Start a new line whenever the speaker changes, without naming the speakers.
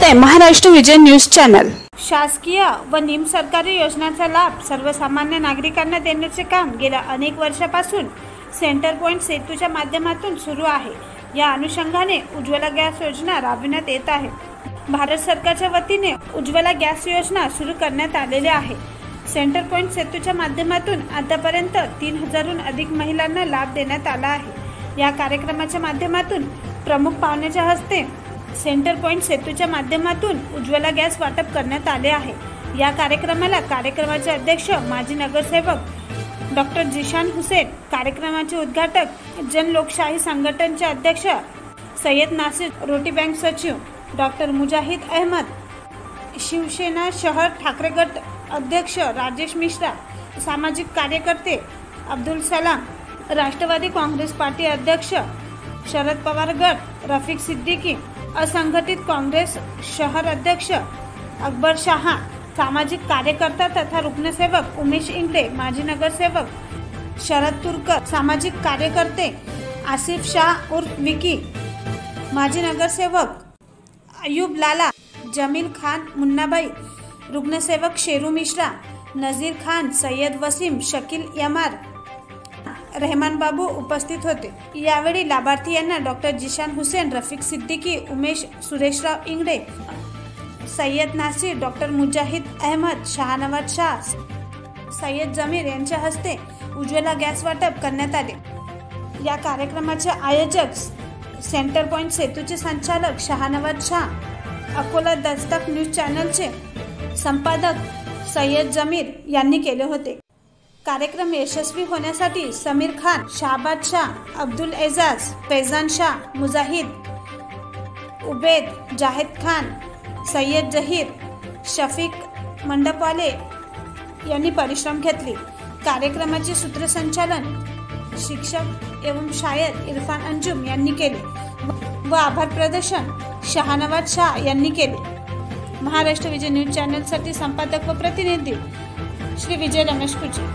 आहे महाराष्ट्र विजय news channel.
शासकीय व निमसरकारी योजनांचा लाभ सर्वसामान्य नागरिकांना देण्याचे काम गेल्या अनेक वर्षापासून सेंटर पॉइंट सेतूच्या माध्यमातून सुरू आहे। या अनुषंगाने उज्ज्वला गॅस योजना राबविण्यात येत आहे। भारत सरकारच्या वतीने उज्ज्वला गॅस योजना सुरू करण्यात आलेली आहे। सेंटर पॉइंट सेतूच्या माध्यमातून आतापर्यंत 3000हून अधिक महिलांना लाभ देण्यात आला आहे। या कार्यक्रमाच्या माध्यमातून प्रमुख पाहुण्याच्या हस्ते सेंटर पॉइंट सेतूच्या माध्यमातून उज्ज्वला गॅस वाटप करण्यात आले आहे। या कार्यक्रमाला कार्यक्रमाचे अध्यक्ष माजी नगरसेवक डॉक्टर जिशान हुसेन, कार्यक्रमाचे उद्घाटक जन लोकशाही संघटनेचे अध्यक्ष सय्यद नासिर, रोटी बँक सचिव डॉक्टर मुजाहिद अहमद, शिवसेना शहर ठाकरे गट अध्यक्ष राजेश मिश्रा, सामाजिक कार्यकर्ते अब्दुल सलाम, राष्ट्रवादी काँग्रेस पार्टी अध्यक्ष शरद पवार गट रफिक सिद्दीकी, असंघटित काँग्रेस शहर अध्यक्ष अकबर शाह, सामाजिक कार्यकर्ता तथा रुग्णसेवक उमेश इंगळे, माजी नगरसेवक शरद तुरकर, सामाजिक कार्यकर्ते आसिफ शाह उर्फ विकी, माजी नगरसेवक अयूब लाला, जमील खान मुन्नाबाई, रुग्णसेवक शेरू मिश्रा, नजीर खान, सय्यद वसीम, शकील यमार, रहमान बाबू उपस्थित होते। यावेळी लाभार्थी यांना डॉक्टर जिशान हुसेन, रफिक सिद्दीकी, उमेश सुरेशराव इंगळे, सय्यद नासिर, डॉक्टर मुजाहिद अहमद, शहानवाज शाह, सय्यद जमीर यांच्या हस्ते उज्ज्वला गॅस वाटप करण्यात आले। या कार्यक्रमाचे आयोजक सेंटर पॉइंट सेतूचे संचालक शहानवाज शाह, अकोला दस्तक न्यूज चॅनलचे संपादक सय्यद जमीर यांनी केले होते। कार्यक्रम यशस्वी होण्यासाठी समीर खान, शाहबाद शाह, अब्दुल एजाज, फैजान शाह, मुजाहिद, उबेद, जाहिद खान, सय्यद जहीर, शफीक मंडपवाले यांनी परिश्रम घेतले। कार्यक्रमाचे सूत्रसंचालन शिक्षक एवं शायर इरफान अंजुम यांनी केले व आभार प्रदर्शन शहानवाज शाह यांनी केले। महाराष्ट्र विजय न्यूज चॅनलसाठी संपादक व प्रतिनिधी श्री विजय रमेश कुचे।